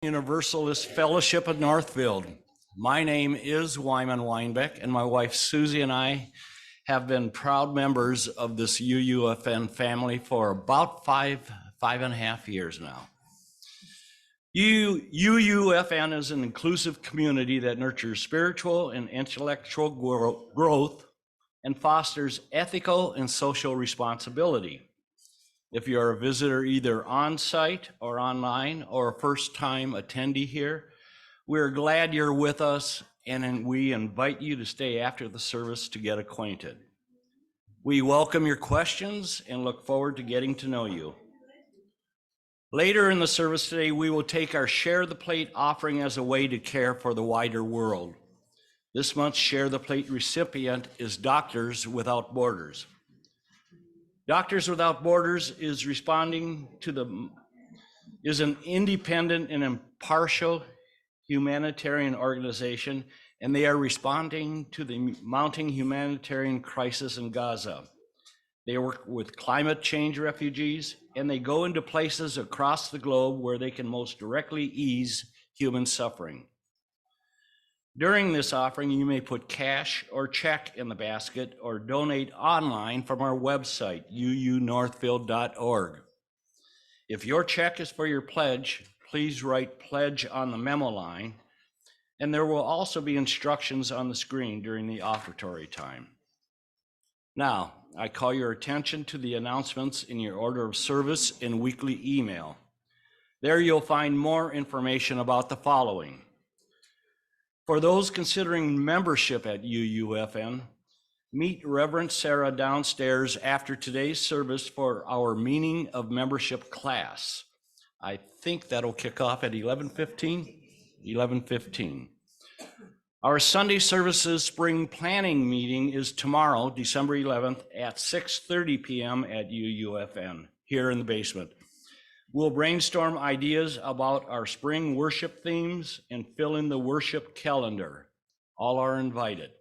Universalist Fellowship of Northfield. My name is Wyman Weinbeck, and my wife Susie and I have been proud members of this UUFN family for about five and a half years now. UUFN is an inclusive community that nurtures spiritual and intellectual growth and fosters ethical and social responsibility. If you're a visitor either on site or online or a first-time attendee here, we're glad you're with us, and we invite you to stay after the service to get acquainted. We welcome your questions and look forward to getting to know you. Later in the service today, we will take our Share the Plate offering as a way to care for the wider world. This month's Share the Plate recipient is Doctors Without Borders. Doctors Without Borders is an independent and impartial humanitarian organization, and they are responding to the mounting humanitarian crisis in Gaza. They work with climate change refugees, and they go into places across the globe where they can most directly ease human suffering. During this offering, you may put cash or check in the basket or donate online from our website, uunorthfield.org. If your check is for your pledge, please write pledge on the memo line, and there will also be instructions on the screen during the offertory time. Now, I call your attention to the announcements in your order of service and weekly email. There you'll find more information about the following. For those considering membership at UUFN, meet Reverend Sara downstairs after today's service for our meaning of membership class. I think that'll kick off at 11:15. 11:15. Our Sunday services spring planning meeting is tomorrow, December 11th at 6:30 p.m. at UUFN here in the basement. We'll brainstorm ideas about our spring worship themes and fill in the worship calendar. All are invited.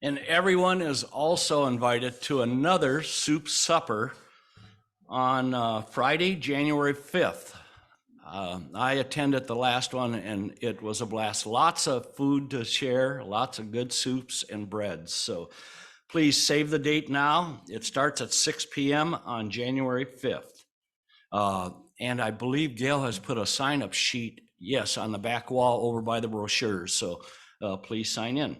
And everyone is also invited to another soup supper on Friday, January 5th. I attended the last one and it was a blast. Lots of food to share, lots of good soups and breads. So please save the date now. It starts at 6 p.m. on January 5th. And I believe Gail has put a sign-up sheet, yes, on the back wall over by the brochures. So please sign in.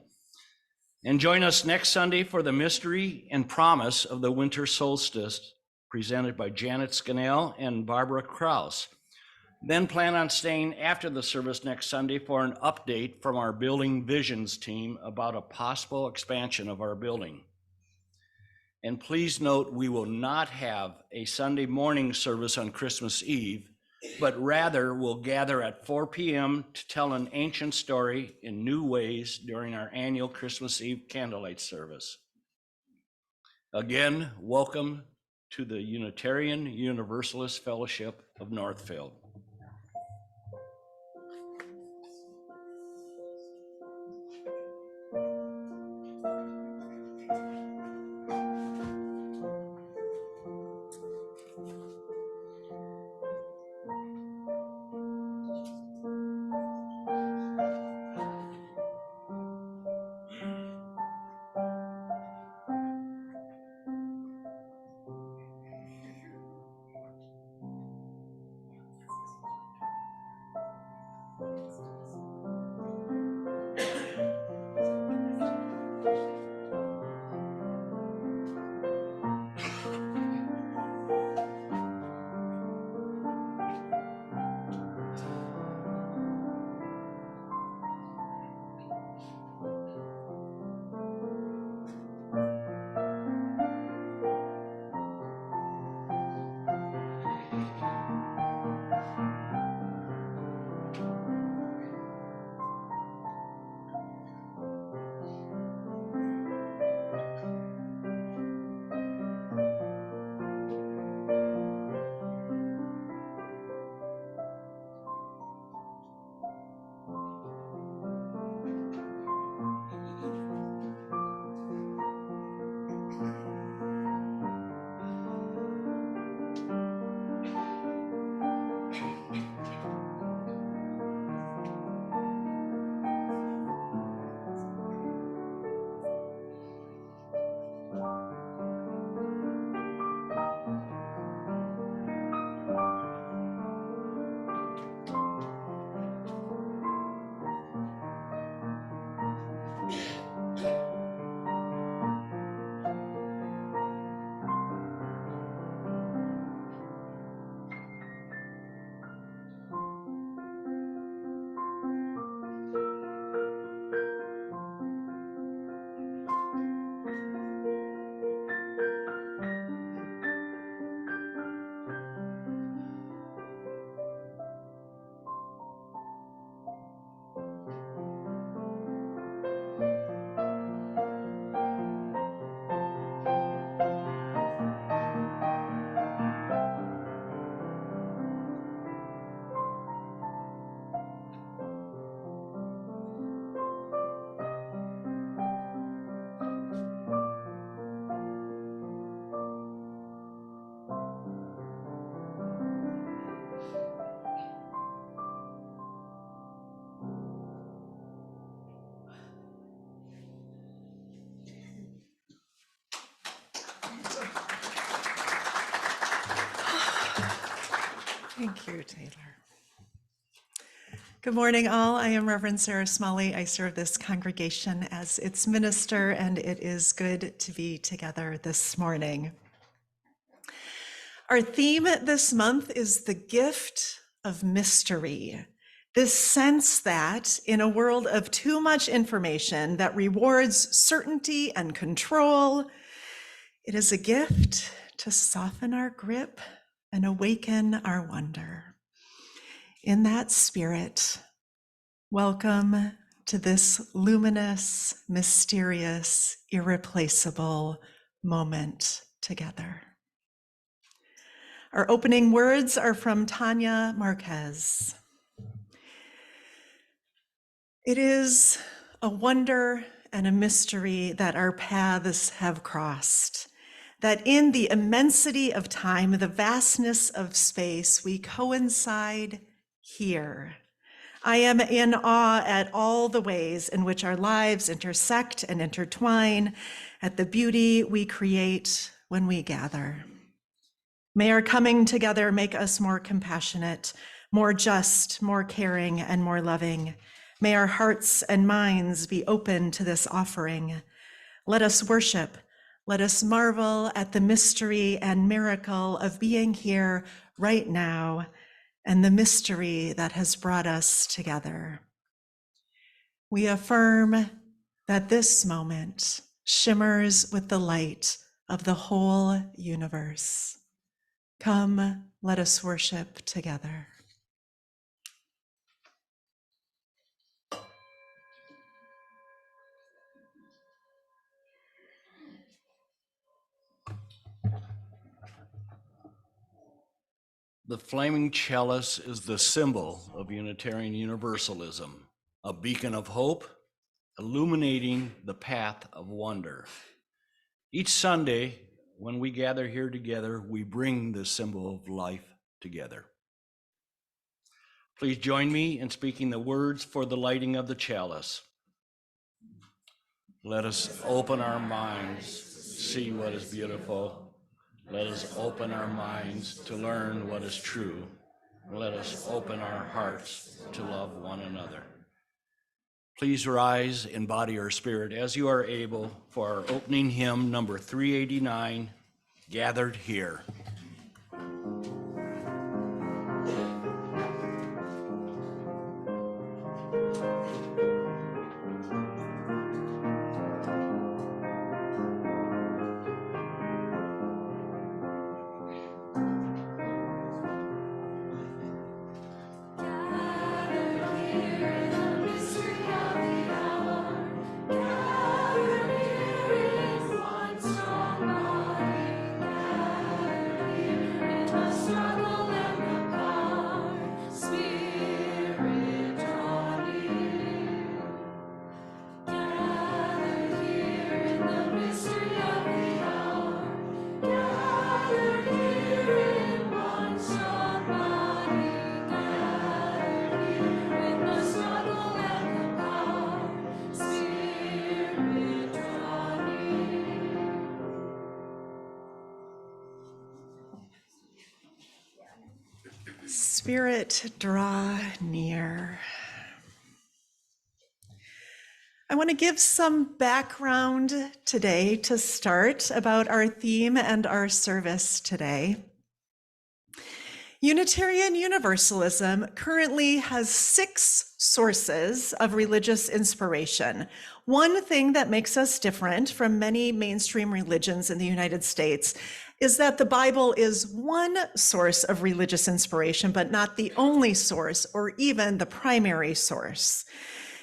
And join us next Sunday for the Mystery and Promise of the Winter Solstice, presented by Janet Scannell and Barbara Krause. Then plan on staying after the service next Sunday for an update from our Building Visions team about a possible expansion of our building. And please note, we will not have a Sunday morning service on Christmas Eve, but rather we'll gather at 4 p.m. to tell an ancient story in new ways during our annual Christmas Eve candlelight service. Again, welcome to the Unitarian Universalist Fellowship of Northfield. Thank you, Taylor. Good morning, all. I am Reverend Sara Smalley. I serve this congregation as its minister, and it is good to be together this morning. Our theme this month is the gift of mystery. This sense that in a world of too much information that rewards certainty and control, it is a gift to soften our grip and awaken our wonder. In that spirit, welcome to this luminous, mysterious, irreplaceable moment together. Our opening words are from Tanya Marquez. It is a wonder and a mystery that our paths have crossed, that in the immensity of time, the vastness of space, we coincide here. I am in awe at all the ways in which our lives intersect and intertwine, at the beauty we create when we gather. May our coming together make us more compassionate, more just, more caring, and more loving. May our hearts and minds be open to this offering. Let us worship. Let us marvel at the mystery and miracle of being here right now, and the mystery that has brought us together. We affirm that this moment shimmers with the light of the whole universe. Come, let us worship together. The flaming chalice is the symbol of Unitarian Universalism, a beacon of hope, illuminating the path of wonder. Each Sunday, when we gather here together, we bring this symbol of life together. Please join me in speaking the words for the lighting of the chalice. Let us open our minds, see what is beautiful. Let us open our minds to learn what is true. Let us open our hearts to love one another. Please rise in body or spirit as you are able for our opening hymn, number 389, Gathered Here. Spirit, draw near. I want to give some background today to start about our theme and our service today. Unitarian Universalism currently has 6 sources of religious inspiration. One thing that makes us different from many mainstream religions in the United States is that the Bible is one source of religious inspiration, but not the only source or even the primary source.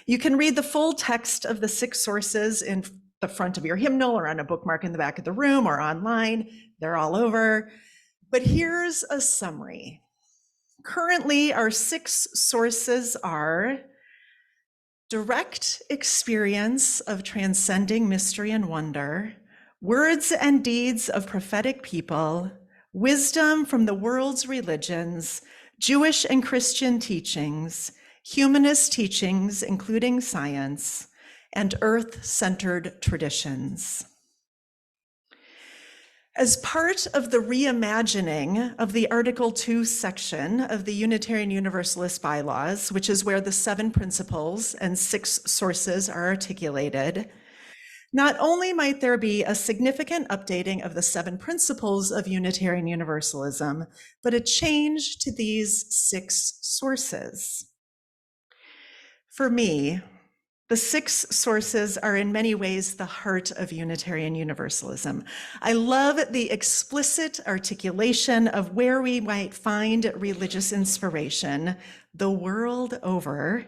You can read the full text of the 6 sources in the front of your hymnal or on a bookmark in the back of the room or online. They're all over. But here's a summary. Currently, our 6 sources are direct experience of transcending mystery and wonder, words and deeds of prophetic people, wisdom from the world's religions, Jewish and Christian teachings, humanist teachings, including science, and earth-centered traditions. As part of the reimagining of the Article 2 section of the Unitarian Universalist bylaws, which is where the 7 principles and 6 sources are articulated, not only might there be a significant updating of the 7 principles of Unitarian Universalism, but a change to these 6 sources. For me, the 6 sources are in many ways the heart of Unitarian Universalism. I love the explicit articulation of where we might find religious inspiration the world over,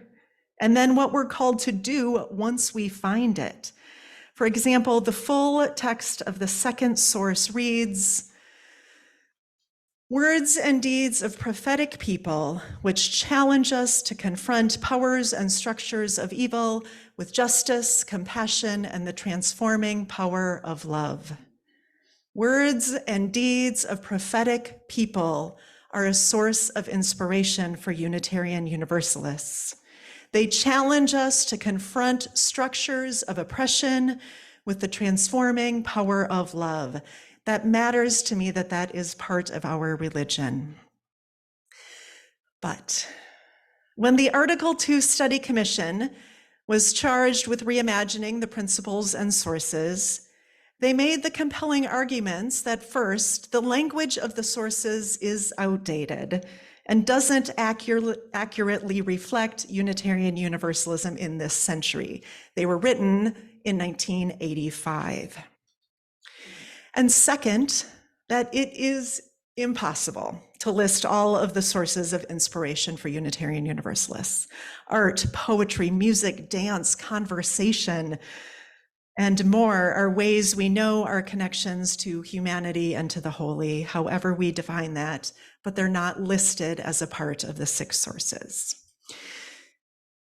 and then what we're called to do once we find it. For example, the full text of the 2nd source reads, "Words and deeds of prophetic people, which challenge us to confront powers and structures of evil with justice, compassion, and the transforming power of love." Words and deeds of prophetic people are a source of inspiration for Unitarian Universalists. They challenge us to confront structures of oppression with the transforming power of love. That matters to me, that is part of our religion. But when the Article 2 Study Commission was charged with reimagining the principles and sources, they made the compelling arguments that first, the language of the sources is outdated and doesn't accurately reflect Unitarian Universalism in this century. They were written in 1985. And second, that it is impossible to list all of the sources of inspiration for Unitarian Universalists. Art, poetry, music, dance, conversation, and more are ways we know our connections to humanity and to the holy, however we define that, but they're not listed as a part of the 6 sources.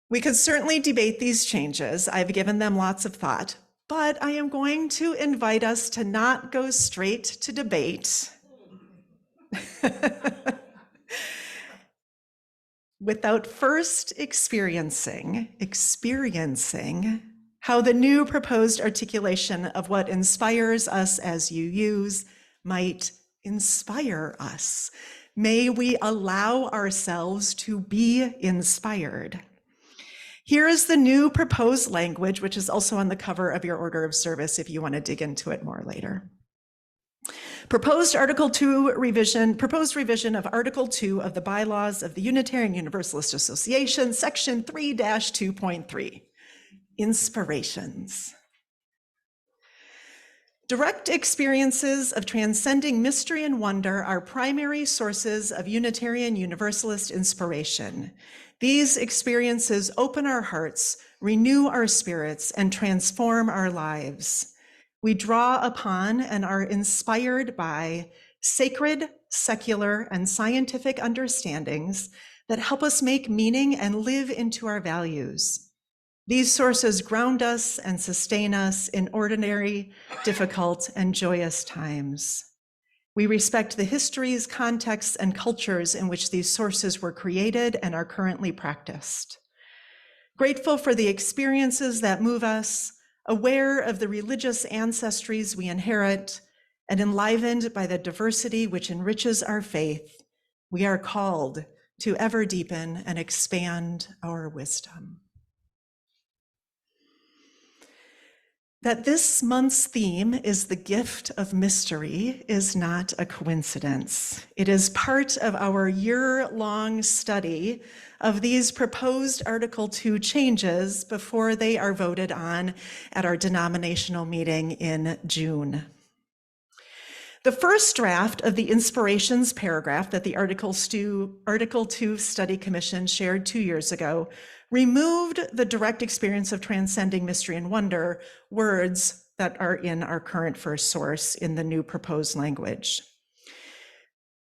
We could certainly debate these changes. I've given them lots of thought, but I am going to invite us to not go straight to debate without first experiencing how the new proposed articulation of what inspires us as UUs might inspire us. May we allow ourselves to be inspired. Here is the new proposed language, which is also on the cover of your order of service if you want to dig into it more later. Proposed revision of Article 2 of the bylaws of the Unitarian Universalist Association, Section 3-2.3, Inspirations. Direct experiences of transcending mystery and wonder are primary sources of Unitarian Universalist inspiration. These experiences open our hearts, renew our spirits, and transform our lives. We draw upon and are inspired by sacred, secular, and scientific understandings that help us make meaning and live into our values. These sources ground us and sustain us in ordinary, difficult, and joyous times. We respect the histories, contexts, and cultures in which these sources were created and are currently practiced. Grateful for the experiences that move us, aware of the religious ancestries we inherit, and enlivened by the diversity which enriches our faith, we are called to ever deepen and expand our wisdom. That this month's theme is the gift of mystery is not a coincidence. It is part of our year-long study of these proposed Article 2 changes before they are voted on at our denominational meeting in June. The first draft of the inspirations paragraph that the Article 2 Study Commission shared 2 years ago removed the direct experience of transcending mystery and wonder, words that are in our current first source in the new proposed language.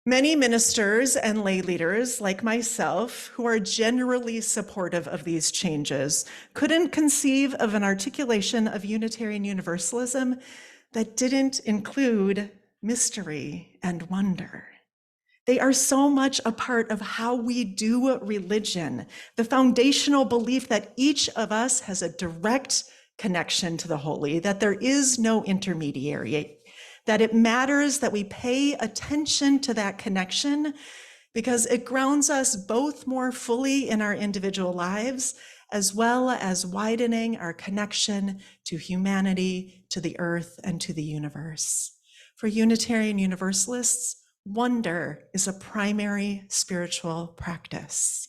Many ministers and lay leaders like myself, who are generally supportive of these changes, couldn't conceive of an articulation of Unitarian Universalism that didn't include mystery and wonder. They are so much a part of how we do religion, the foundational belief that each of us has a direct connection to the holy, that there is no intermediary, that it matters that we pay attention to that connection because it grounds us both more fully in our individual lives, as well as widening our connection to humanity, to the earth, and to the universe. For Unitarian Universalists, wonder is a primary spiritual practice.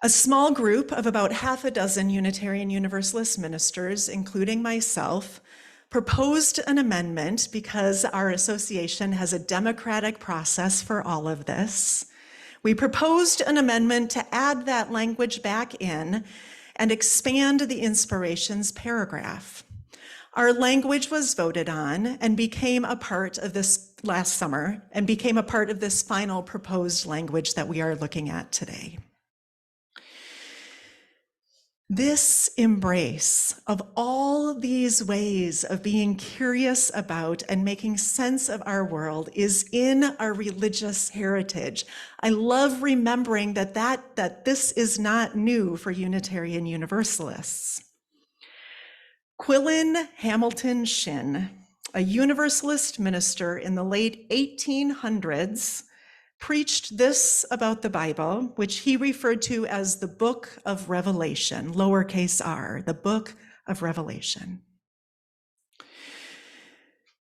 A small group of about half a dozen Unitarian Universalist ministers, including myself, proposed an amendment because our association has a democratic process for all of this. We proposed an amendment to add that language back in and expand the inspirations paragraph. Our language was voted on and became a part of this last summer and became a part of this final proposed language that we are looking at today. This embrace of all these ways of being curious about and making sense of our world is in our religious heritage. I love remembering that this is not new for Unitarian Universalists. Quillen Hamilton Shinn, a Universalist minister in the late 1800s, preached this about the Bible, which he referred to as the Book of Revelation, lowercase r, the Book of Revelation.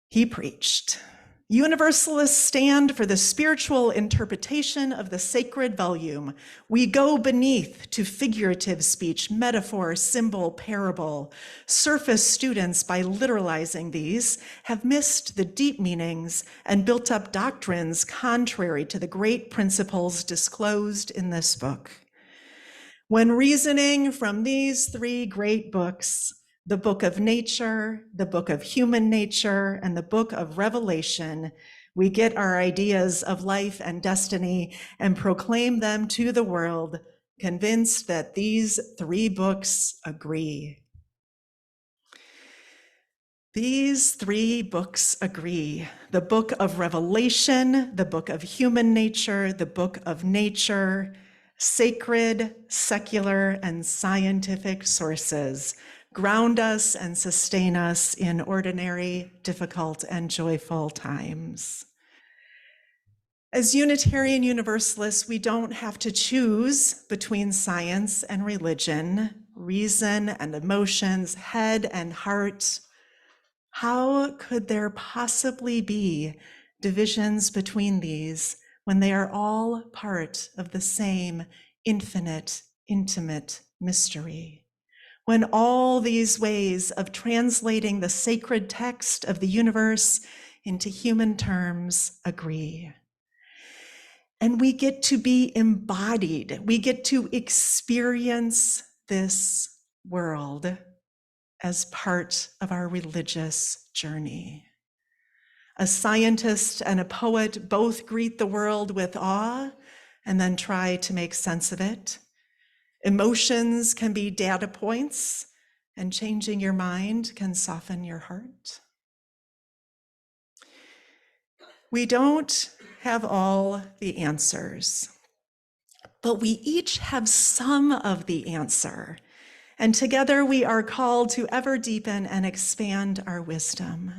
He preached, Universalists stand for the spiritual interpretation of the sacred volume. We go beneath to figurative speech, metaphor, symbol, parable. Surface students, by literalizing these, have missed the deep meanings and built up doctrines contrary to the great principles disclosed in this book. When reasoning from these three great books, the book of nature, the book of human nature, and the book of Revelation, we get our ideas of life and destiny and proclaim them to the world, convinced that these three books agree. These three books agree. The book of Revelation, the book of human nature, the book of nature, sacred, secular, and scientific sources ground us and sustain us in ordinary, difficult, and joyful times. As Unitarian Universalists, we don't have to choose between science and religion, reason and emotions, head and heart. How could there possibly be divisions between these when they are all part of the same infinite, intimate mystery? When all these ways of translating the sacred text of the universe into human terms agree. And we get to be embodied. We get to experience this world as part of our religious journey. A scientist and a poet both greet the world with awe and then try to make sense of it. Emotions can be data points, and changing your mind can soften your heart. We don't have all the answers, but we each have some of the answer. And together we are called to ever deepen and expand our wisdom.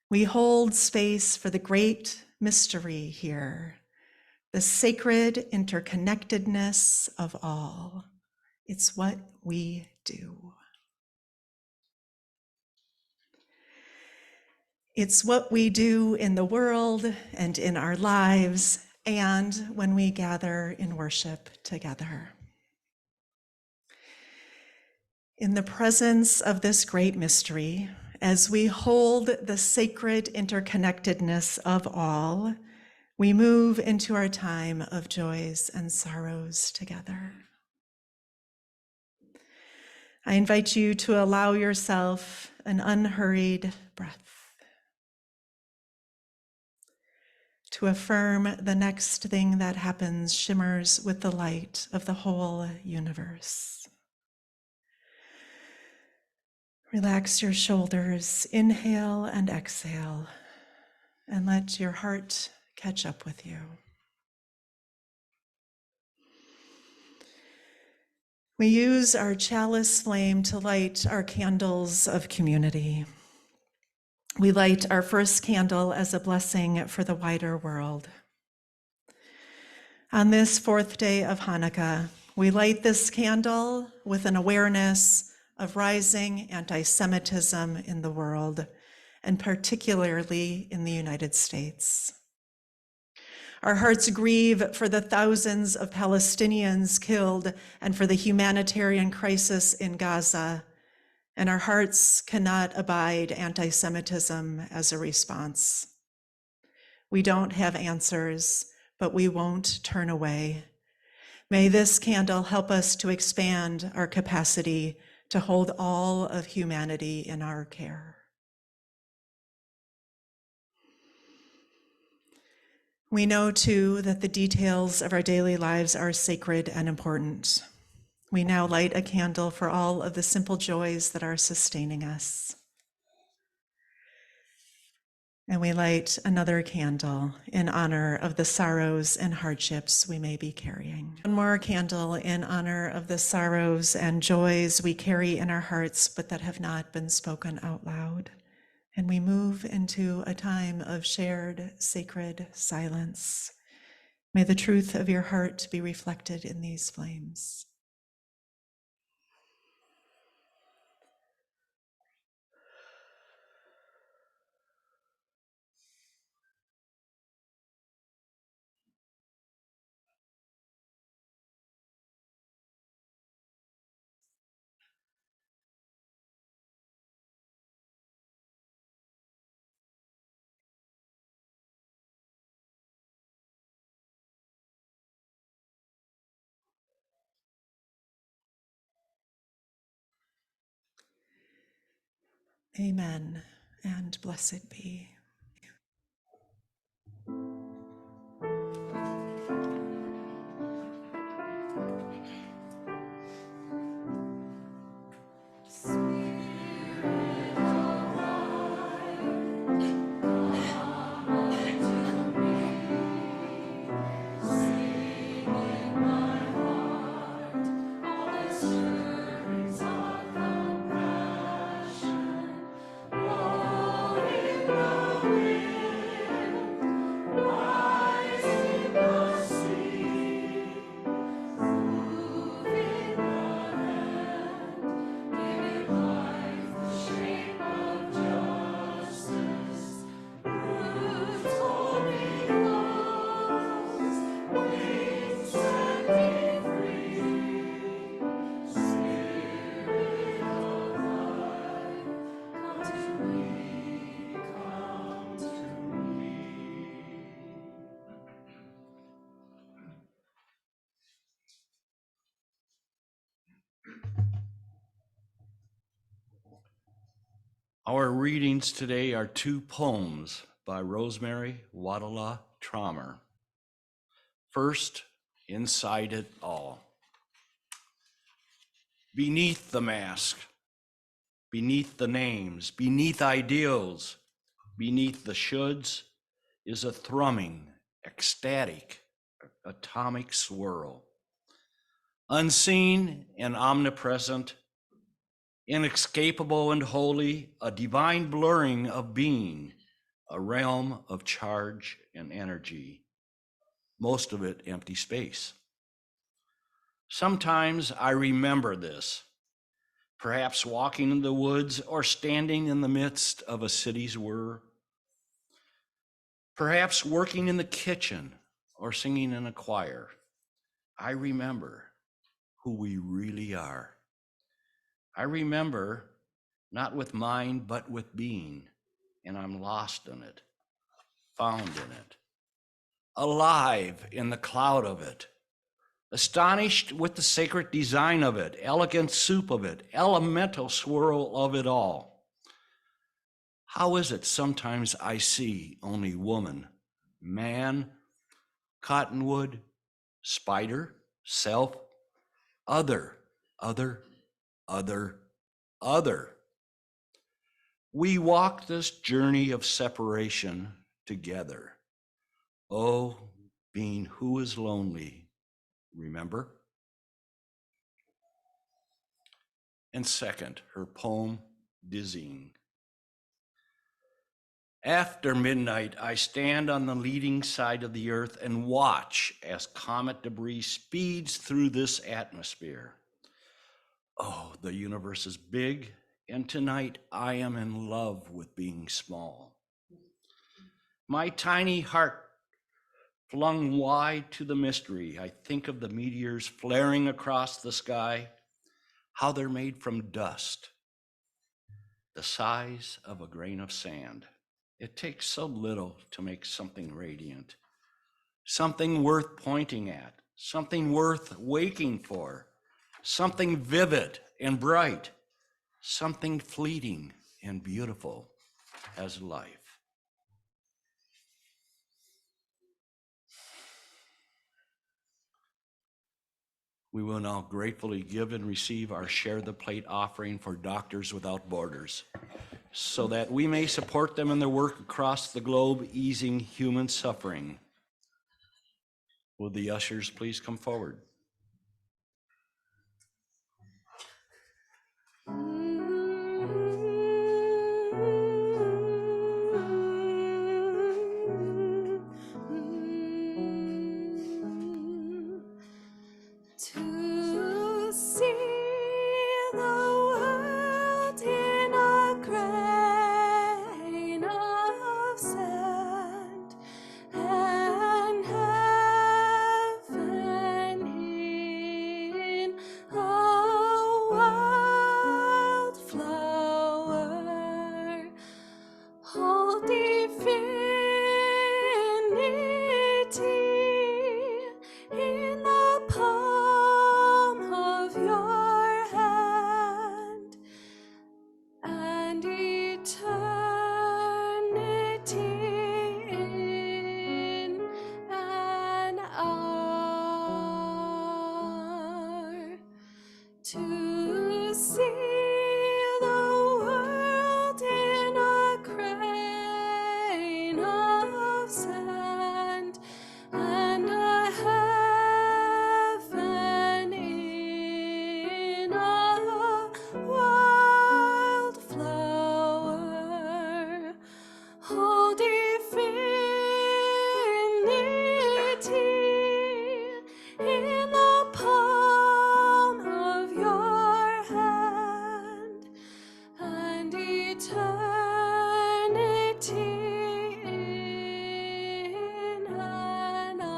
We hold space for the great mystery here, the sacred interconnectedness of all. It's what we do. It's what we do in the world and in our lives and when we gather in worship together. In the presence of this great mystery, as we hold the sacred interconnectedness of all, we move into our time of joys and sorrows together. I invite you to allow yourself an unhurried breath, to affirm the next thing that happens shimmers with the light of the whole universe. Relax your shoulders, inhale and exhale, and let your heart catch up with you. We use our chalice flame to light our candles of community. We light our first candle as a blessing for the wider world. On this fourth day of Hanukkah, we light this candle with an awareness of rising anti-Semitism in the world, and particularly in the United States. Our hearts grieve for the thousands of Palestinians killed and for the humanitarian crisis in Gaza, and our hearts cannot abide anti-Semitism as a response. We don't have answers, but we won't turn away. May this candle help us to expand our capacity to hold all of humanity in our care. We know too that the details of our daily lives are sacred and important. We now light a candle for all of the simple joys that are sustaining us. And we light another candle in honor of the sorrows and hardships we may be carrying. One more candle in honor of the sorrows and joys we carry in our hearts, but that have not been spoken out loud. And we move into a time of shared sacred silence. May the truth of your heart be reflected in these flames. Amen, and blessed be. Our readings today are two poems by Rosemary Wadala Traumer. First, Inside It All. Beneath the mask, beneath the names, beneath ideals, beneath the shoulds is a thrumming, ecstatic, atomic swirl. Unseen and omnipresent, inescapable and holy, a divine blurring of being, a realm of charge and energy, most of it empty space. Sometimes I remember this, perhaps walking in the woods or standing in the midst of a city's whir, perhaps working in the kitchen or singing in a choir. I remember who we really are. I remember not with mind, but with being, and I'm lost in it, found in it, alive in the cloud of it, astonished with the sacred design of it, elegant soup of it, elemental swirl of it all. How is it sometimes I see only woman, man, cottonwood, spider, self, other, other, other, other. We walk this journey of separation together. Oh, being who is lonely, remember? And second, her poem, Dizzying. After midnight, I stand on the leading side of the earth and watch as comet debris speeds through this atmosphere. Oh, the universe is big, and tonight I am in love with being small. My tiny heart flung wide to the mystery. I think of the meteors flaring across the sky, how they're made from dust, the size of a grain of sand. It takes so little to make something radiant, something worth pointing at, something worth waking for, something vivid and bright, something fleeting and beautiful as life. We will now gratefully give and receive our Share the Plate offering for Doctors Without Borders, so that we may support them in their work across the globe, easing human suffering. Will the ushers please come forward? To see the world in a grain of sand, and heaven in a wildflower, hold divinity in the palm of your hand, and eternity in an hour. To see the world in a grain of sand, and a heaven in a wildflower, hold divinity in the palm of your hand, and eternity in an hour.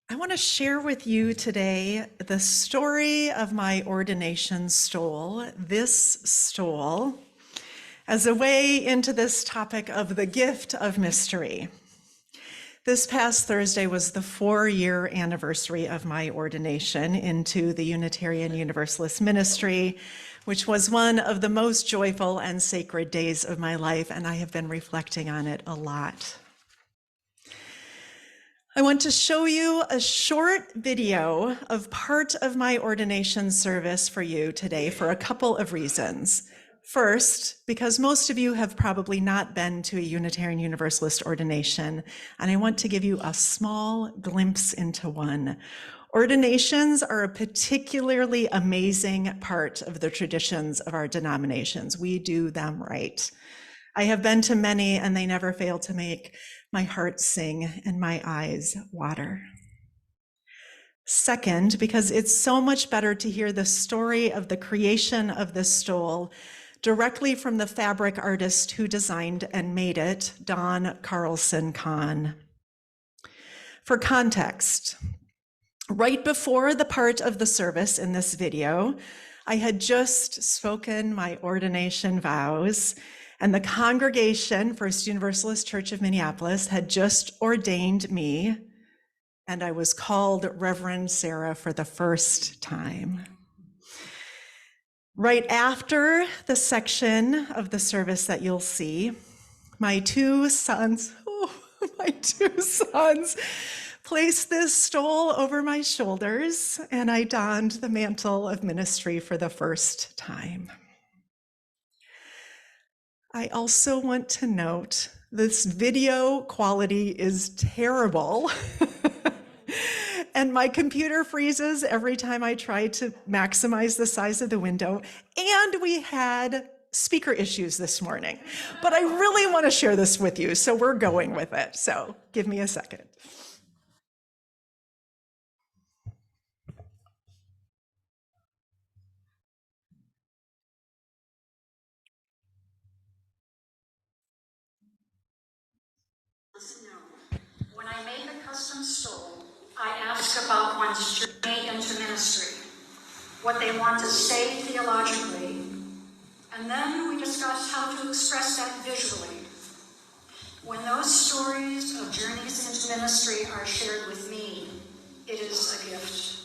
I want to share with you today the story of my ordination stole, this stole, as a way into this topic of the gift of mystery. This past Thursday was the 4-year anniversary of my ordination into the Unitarian Universalist ministry, which was one of the most joyful and sacred days of my life, and I have been reflecting on it a lot. I want to show you a short video of part of my ordination service for you today for a couple of reasons. First, because most of you have probably not been to a Unitarian Universalist ordination, and I want to give you a small glimpse into one. Ordinations are a particularly amazing part of the traditions of our denominations. We do them right. I have been to many, and they never fail to make my heart sing and my eyes water. Second, because it's so much better to hear the story of the creation of this stole directly from the fabric artist who designed and made it, Don Carlson Kahn. For context, right before the part of the service in this video, I had just spoken my ordination vows, and the congregation, First Universalist Church of Minneapolis, had just ordained me, and I was called Reverend Sara for the first time. Right after the section of the service that you'll see, my two sons placed this stole over my shoulders, and I donned the mantle of ministry for the first time. I also want to note This video quality is terrible. And my computer freezes every time I try to maximize the size of the window. And we had speaker issues this morning. But I really want to share this with you, so we're going with it. So give me a second. When I make a custom stole, I ask about one's journey into ministry, what they want to say theologically, and then we discuss how to express that visually. When those stories of journeys into ministry are shared with me, it is a gift.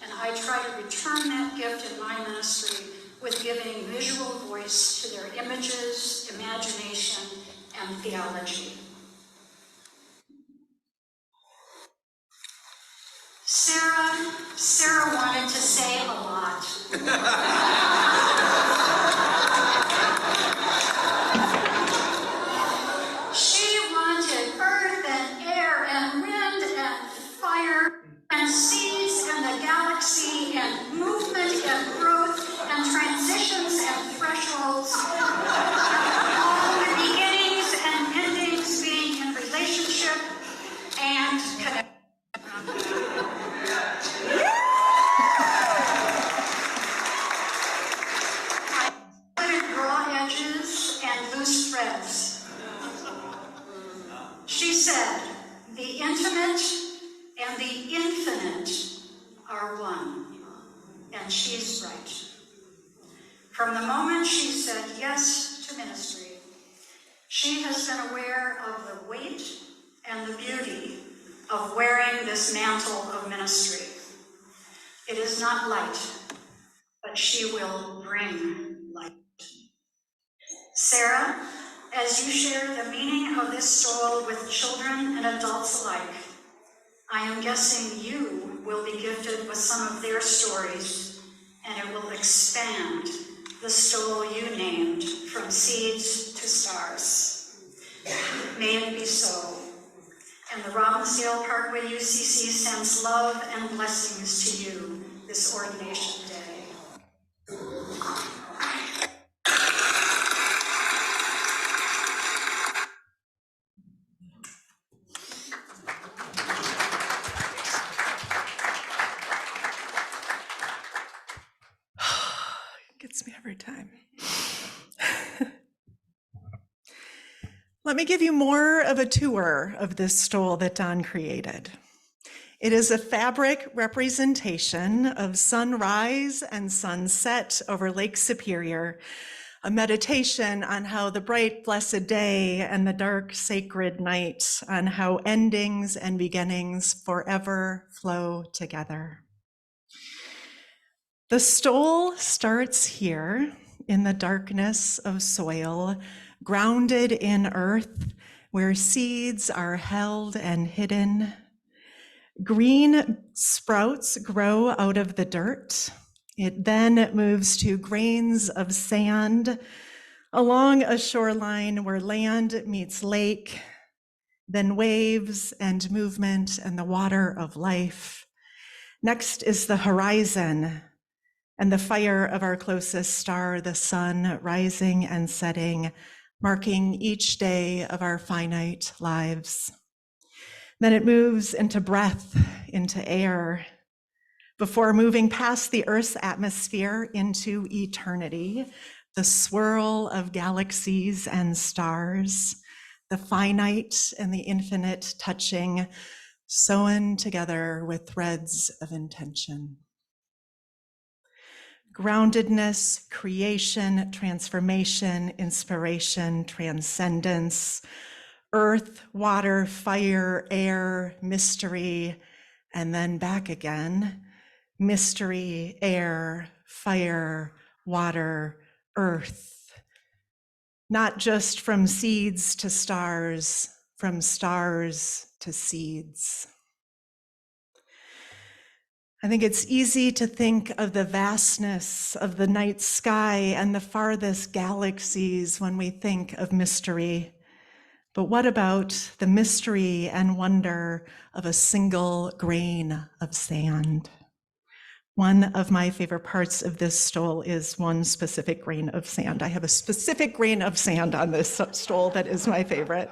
And I try to return that gift in my ministry with giving visual voice to their images, imagination, and theology. Sara wanted to say a lot. She wanted earth and air and wind and fire and seeds and the galaxy and movement and growth and transitions and thresholds. All the beginnings and endings being in relationship and connection. Raw edges and loose threads. She said, the intimate and the infinite are one. And she's right. From the moment she said yes to ministry, she has been aware of the weight and the beauty of wearing this mantle of ministry. It is not light, but she will bring light. Sara, as you share the meaning of this stole with children and adults alike, I am guessing you will be gifted with some of their stories, and it will expand the stole you named from seeds to stars. May it be so. And the Robbinsdale Parkway UCC sends love and blessings to you this ordination day. Gets me every time. Let me give you more of a tour of this stole that Don created. It is a fabric representation of sunrise and sunset over Lake Superior, a meditation on how the bright, blessed day and the dark, sacred night, on how endings and beginnings forever flow together. The stole starts here in the darkness of soil, grounded in earth, where seeds are held and hidden. Green sprouts grow out of the dirt. It then moves to grains of sand along a shoreline where land meets lake, then waves and movement and the water of life. Next is the horizon and the fire of our closest star, the sun, rising and setting, marking each day of our finite lives. Then it moves into breath, into air, before moving past the Earth's atmosphere into eternity, the swirl of galaxies and stars, the finite and the infinite touching, sewn together with threads of intention. Groundedness, creation, transformation, inspiration, transcendence, earth, water, fire, air, mystery, and then back again. Mystery, air, fire, water, earth. Not just from seeds to stars, from stars to seeds. I think it's easy to think of the vastness of the night sky and the farthest galaxies when we think of mystery. But what about the mystery and wonder of a single grain of sand? One of my favorite parts of this stole is one specific grain of sand. I have a specific grain of sand on this stole that is my favorite.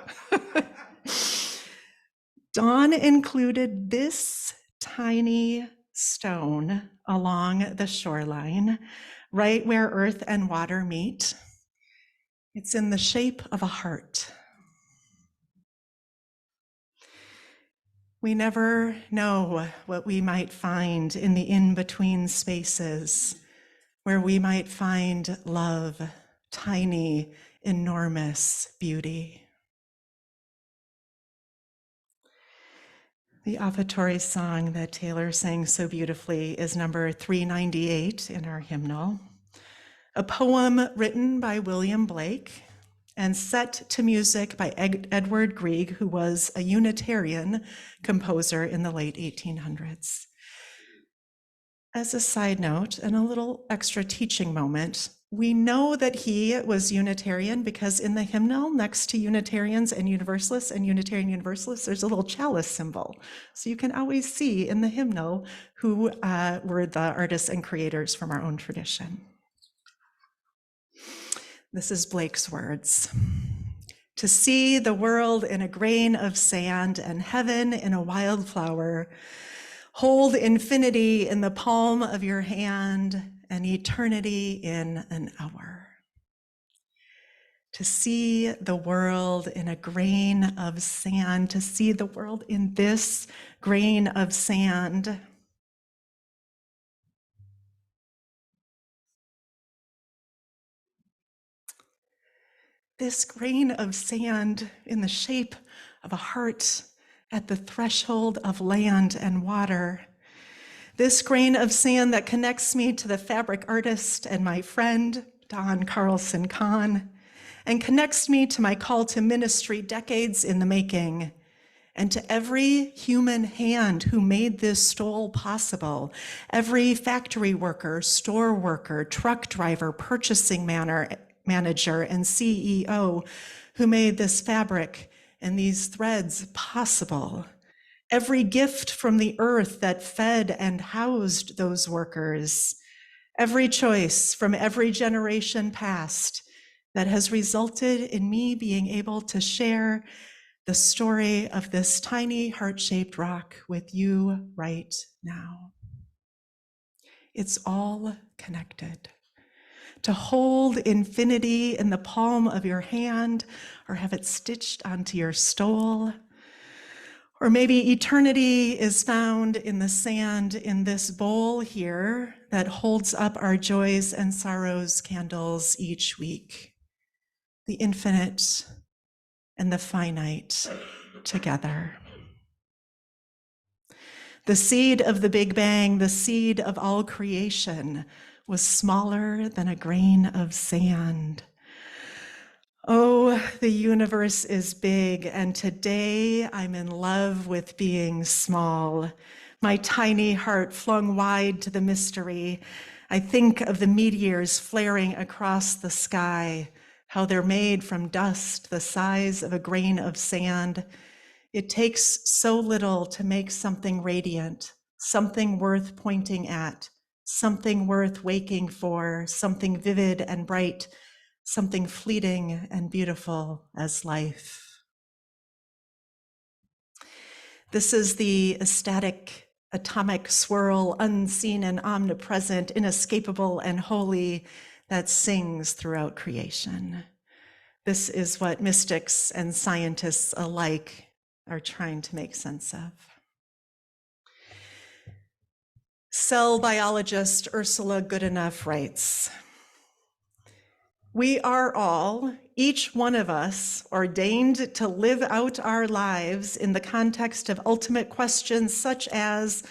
Dawn included this tiny stone along the shoreline, right where earth and water meet. It's in the shape of a heart. We never know what we might find in the in-between spaces where we might find love, tiny, enormous beauty. The offertory song that Taylor sang so beautifully is number 398 in our hymnal, a poem written by William Blake and set to music by Edward Grieg, who was a Unitarian composer in the late 1800s. As a side note and a little extra teaching moment, we know that he was Unitarian because in the hymnal next to Unitarians and Universalists and Unitarian Universalists, there's a little chalice symbol. So you can always see in the hymnal who were the artists and creators from our own tradition. This is Blake's words. To see the world in a grain of sand and heaven in a wildflower, hold infinity in the palm of your hand and eternity in an hour. To see the world in a grain of sand, to see the world in this grain of sand. This grain of sand in the shape of a heart at the threshold of land and water. This grain of sand that connects me to the fabric artist and my friend, Don Carlson Kahn, and connects me to my call to ministry decades in the making, and to every human hand who made this stole possible, every factory worker, store worker, truck driver, purchasing manager, and CEO who made this fabric and these threads possible. Every gift from the earth that fed and housed those workers, every choice from every generation past that has resulted in me being able to share the story of this tiny heart-shaped rock with you right now. It's all connected. To hold infinity in the palm of your hand or have it stitched onto your stole. Or maybe eternity is found in the sand in this bowl here that holds up our joys and sorrows candles each week. The infinite and the finite together. The seed of the Big Bang, the seed of all creation, was smaller than a grain of sand. Oh, the universe is big, and today I'm in love with being small. My tiny heart flung wide to the mystery. I think of the meteors flaring across the sky, how they're made from dust the size of a grain of sand. It takes so little to make something radiant, something worth pointing at, something worth waking for, something vivid and bright, something fleeting and beautiful as life. This is the ecstatic atomic swirl, unseen and omnipresent, inescapable and holy, that sings throughout creation. This is what mystics and scientists alike are trying to make sense of. Cell biologist Ursula Goodenough writes, "We are all, each one of us, ordained to live out our lives in the context of ultimate questions such as,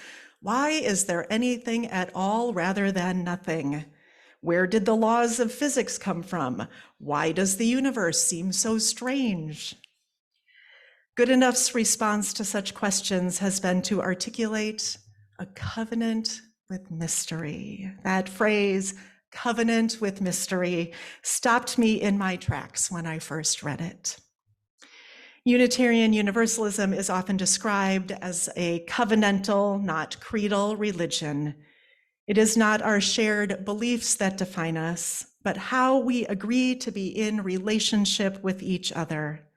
why is there anything at all rather than nothing? Where did the laws of physics come from? Why does the universe seem so strange?" Goodenough's response to such questions has been to articulate a covenant with mystery. That phrase, covenant with mystery, stopped me in my tracks when I first read it. Unitarian Universalism is often described as a covenantal, not creedal religion. It is not our shared beliefs that define us, but how we agree to be in relationship with each other.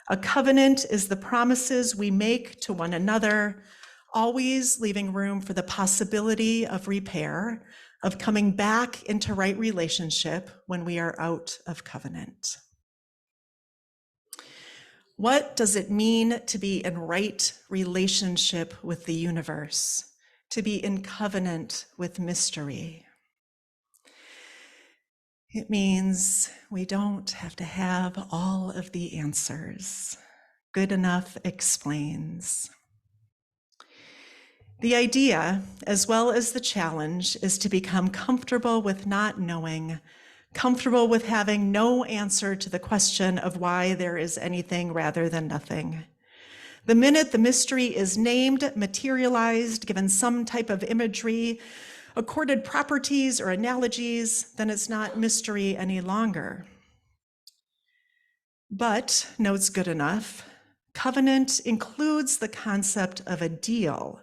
A covenant is the promises we make to one another, always leaving room for the possibility of repair, of coming back into right relationship when we are out of covenant. What does it mean to be in right relationship with the universe, to be in covenant with mystery? It means we don't have to have all of the answers. Good enough explains. The idea, as well as the challenge, is to become comfortable with not knowing, comfortable with having no answer to the question of why there is anything rather than nothing. The minute the mystery is named, materialized, given some type of imagery, accorded properties or analogies, then it's not mystery any longer. But, notes Good Enough, covenant includes the concept of a deal.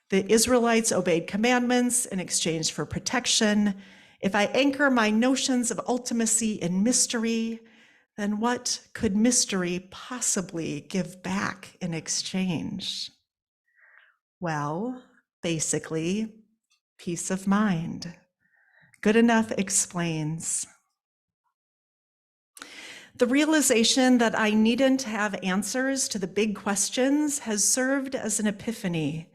The Israelites obeyed commandments in exchange for protection. If I anchor my notions of ultimacy in mystery, then what could mystery possibly give back in exchange? Well, basically, peace of mind. Good Enough explains. The realization that I needn't have answers to the big questions has served as an epiphany.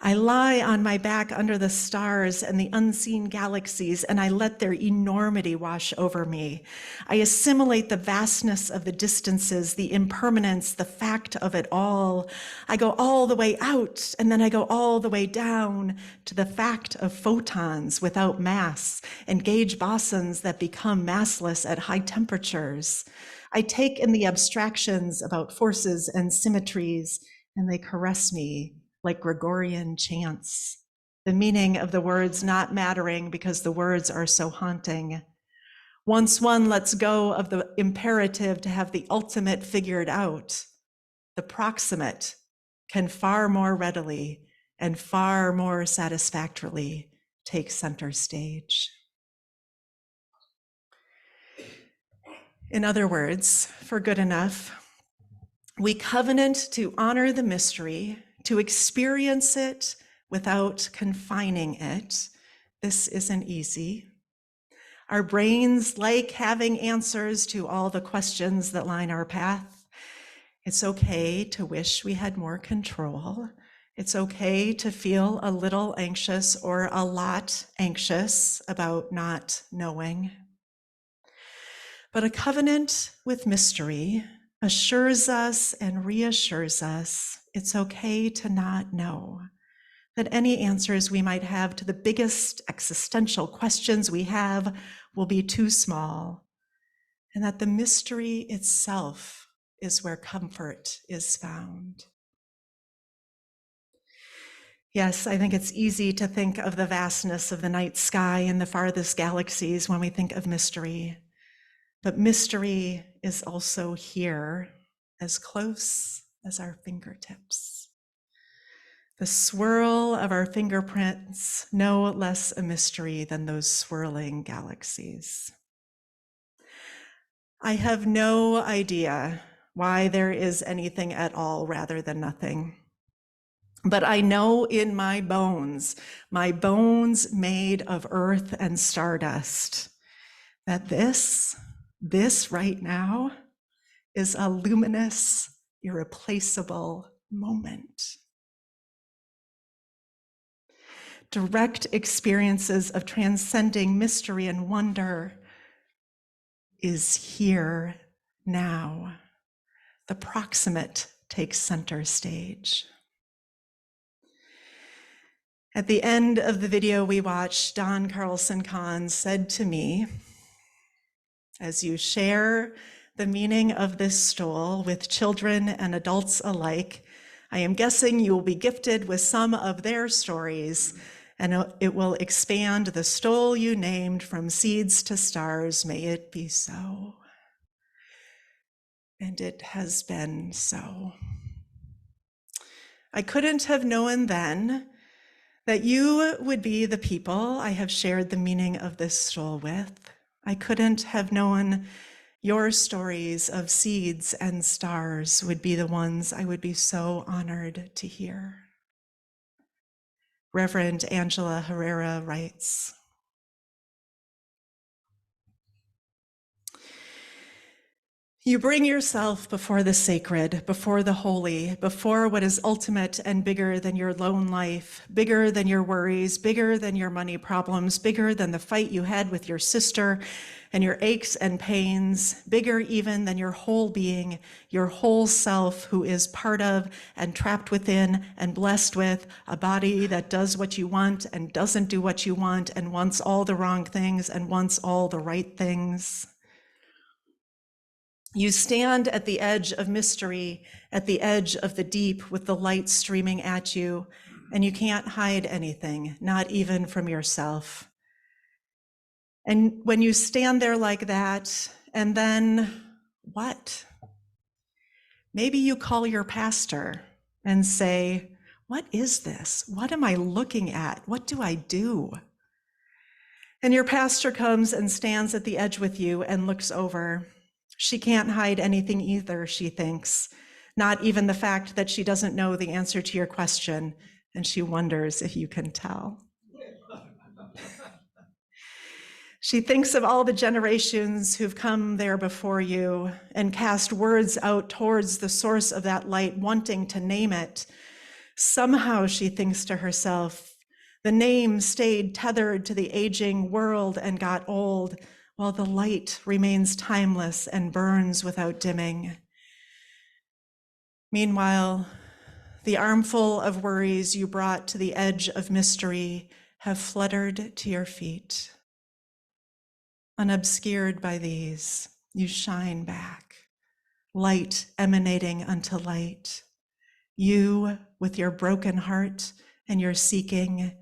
I lie on my back under the stars and the unseen galaxies, and I let their enormity wash over me. I assimilate the vastness of the distances, the impermanence, the fact of it all. I go all the way out, and then I go all the way down to the fact of photons without mass and gauge bosons that become massless at high temperatures. I take in the abstractions about forces and symmetries, and they caress me like Gregorian chants, the meaning of the words not mattering because the words are so haunting. Once one lets go of the imperative to have the ultimate figured out, the proximate can far more readily and far more satisfactorily take center stage. In other words, for Good Enough, we covenant to honor the mystery, to experience it without confining it. This isn't easy. Our brains like having answers to all the questions that line our path. It's okay to wish we had more control. It's okay to feel a little anxious or a lot anxious about not knowing. But a covenant with mystery assures us and reassures us it's okay to not know, that any answers we might have to the biggest existential questions we have will be too small, and that the mystery itself is where comfort is found. Yes, I think it's easy to think of the vastness of the night sky and the farthest galaxies when we think of mystery, but mystery is also here, as close as our fingertips. The swirl of our fingerprints, no less a mystery than those swirling galaxies. I have no idea why there is anything at all rather than nothing. But I know in my bones made of earth and stardust, that this right now is a luminous, irreplaceable moment. Direct experiences of transcending mystery and wonder is here now. The proximate takes center stage. At the end of the video we watched, Don Carlson Kahn said to me, as you share the meaning of this stole with children and adults alike, I am guessing you will be gifted with some of their stories, and it will expand the stole you named from seeds to stars. May it be so. And it has been so. I couldn't have known then that you would be the people I have shared the meaning of this stroll with. I couldn't have known your stories of seeds and stars would be the ones I would be so honored to hear. Reverend Angela Herrera writes, you bring yourself before the sacred, before the holy, before what is ultimate and bigger than your lone life, bigger than your worries, bigger than your money problems, bigger than the fight you had with your sister and your aches and pains, bigger even than your whole being, your whole self, who is part of and trapped within and blessed with a body that does what you want and doesn't do what you want and wants all the wrong things and wants all the right things. You stand at the edge of mystery, at the edge of the deep with the light streaming at you, and you can't hide anything, not even from yourself. And when you stand there like that, and then what? Maybe you call your pastor and say, what is this? What am I looking at? What do I do? And your pastor comes and stands at the edge with you and looks over. She can't hide anything either, she thinks, not even the fact that she doesn't know the answer to your question, and she wonders if you can tell. She thinks of all the generations who've come there before you and cast words out towards the source of that light, wanting to name it. Somehow, she thinks to herself, the name stayed tethered to the aging world and got old, while the light remains timeless and burns without dimming. Meanwhile, the armful of worries you brought to the edge of mystery have fluttered to your feet. Unobscured by these, you shine back, light emanating unto light. You, with your broken heart and your seeking,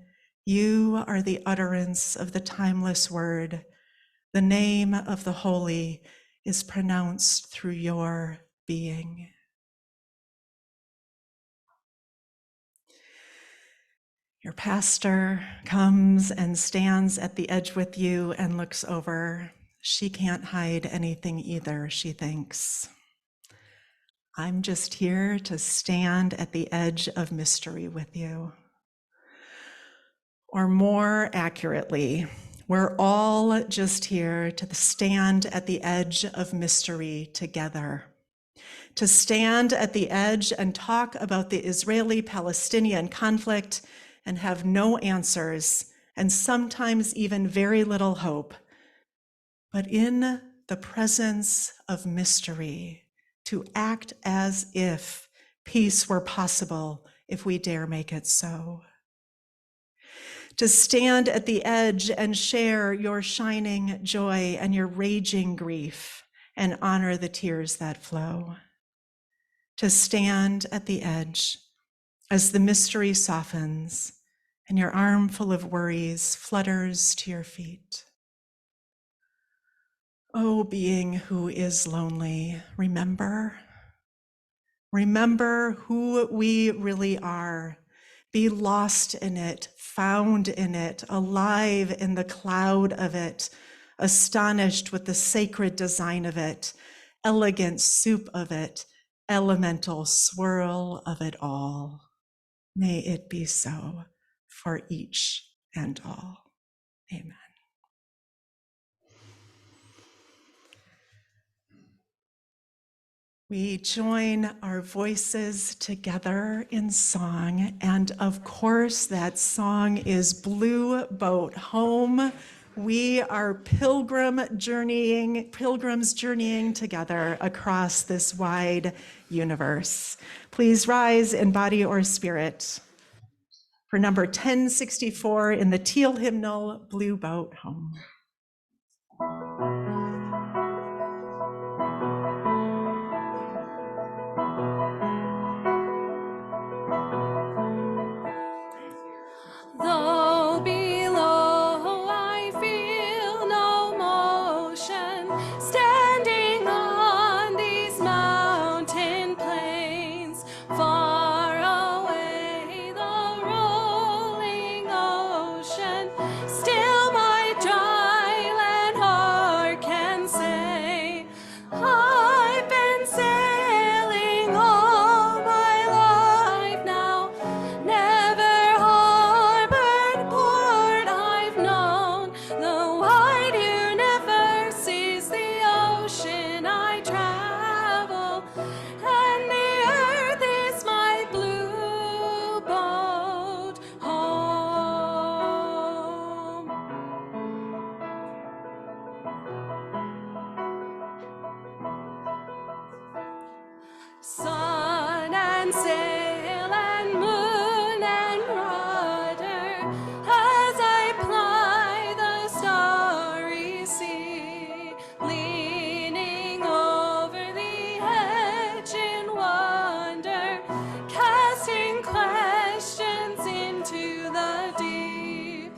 you are the utterance of the timeless word. The name of the holy is pronounced through your being. Your pastor comes and stands at the edge with you and looks over. She can't hide anything either, she thinks. I'm just here to stand at the edge of mystery with you. Or more accurately, we're all just here to stand at the edge of mystery together. To stand at the edge and talk about the Israeli-Palestinian conflict and have no answers, and sometimes even very little hope. But in the presence of mystery, to act as if peace were possible if we dare make it so. To stand at the edge and share your shining joy and your raging grief and honor the tears that flow. To stand at the edge as the mystery softens and your arm full of worries flutters to your feet. Oh, being who is lonely, remember who we really are. Be lost in it, found in it, alive in the cloud of it, astonished with the sacred design of it, elegant soup of it, elemental swirl of it all. May it be so for each and all. Amen. We join our voices together in song, and of course that song is Blue Boat Home. We are pilgrims journeying together across this wide universe. Please rise in body or spirit for number 1064 in the Teal hymnal, Blue Boat Home. Though below I feel no motion, standing on these mountains sun and sail and moon and rudder, as I ply the starry sea, leaning over the edge in wonder, casting questions into the deep,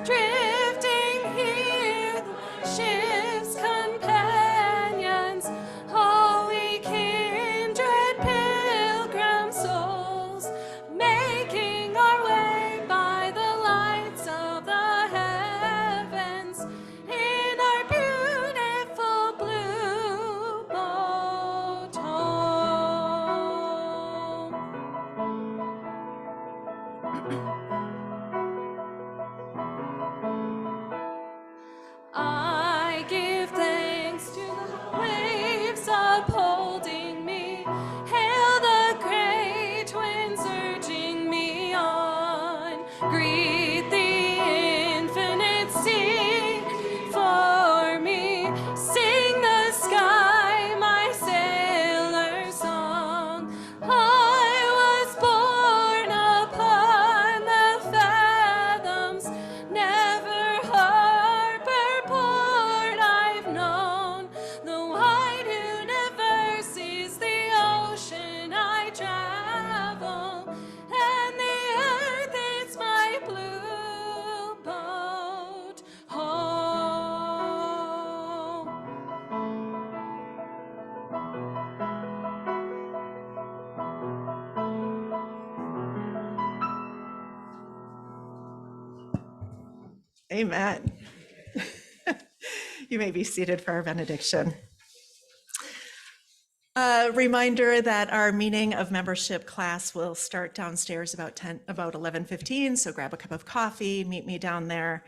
drifting here, ship's companions, all we kindred pilgrim souls, making our way by the lights of the heavens in our beautiful blue boat home. I give thanks to the waves upholding me, hail the great winds urging me on, greet the infinite sea for me, sing the sky my sailor song. I was born upon the fathoms, never harbor port I've known. The wide universe is the ocean I travel, and the earth is my blue boat home. Amen. You may be seated for our benediction. A reminder that our meeting of membership class will start downstairs about 11:15, so grab a cup of coffee, meet me down there.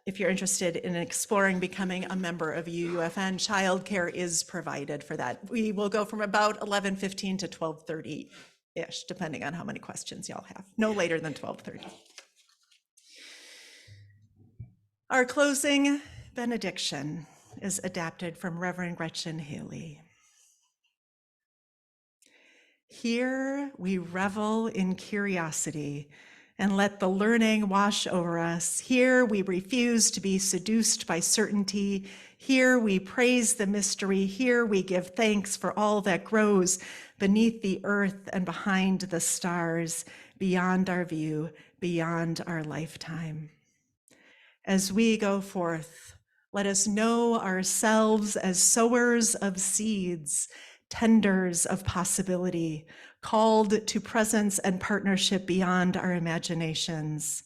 If you're interested in exploring becoming a member of UUFN, childcare is provided for that. We will go from about 11:15 to 12:30-ish, depending on how many questions y'all have. No later than 12:30. Our closing benediction is adapted from Reverend Gretchen Haley. Here we revel in curiosity and let the learning wash over us. Here we refuse to be seduced by certainty. Here we praise the mystery. Here we give thanks for all that grows beneath the earth and behind the stars, beyond our view, beyond our lifetime. As we go forth, let us know ourselves as sowers of seeds, tenders of possibility, called to presence and partnership beyond our imaginations.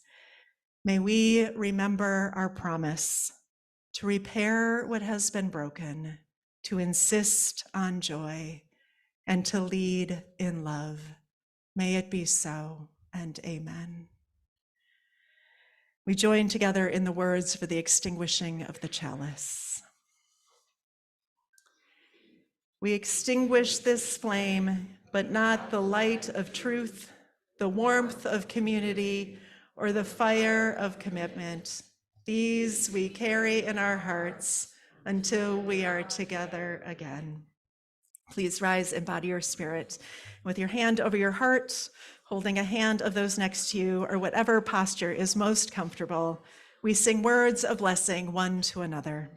May we remember our promise to repair what has been broken, to insist on joy, and to lead in love. May it be so, and amen. We join together in the words for the extinguishing of the chalice. We extinguish this flame, but not the light of truth, the warmth of community, or the fire of commitment. These we carry in our hearts until we are together again. Please rise, embody your spirit. With your hand over your heart, holding a hand of those next to you, or whatever posture is most comfortable, we sing words of blessing one to another.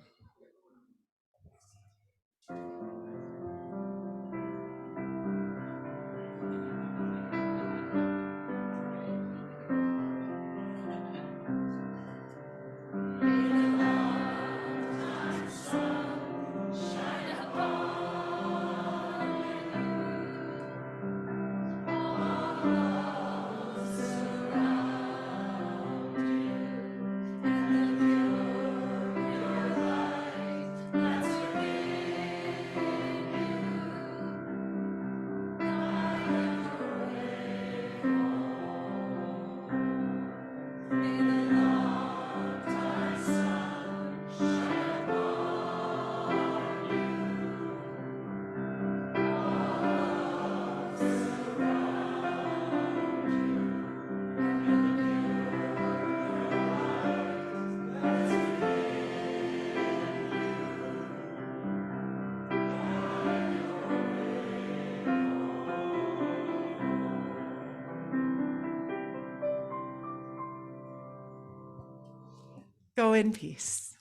Go in peace.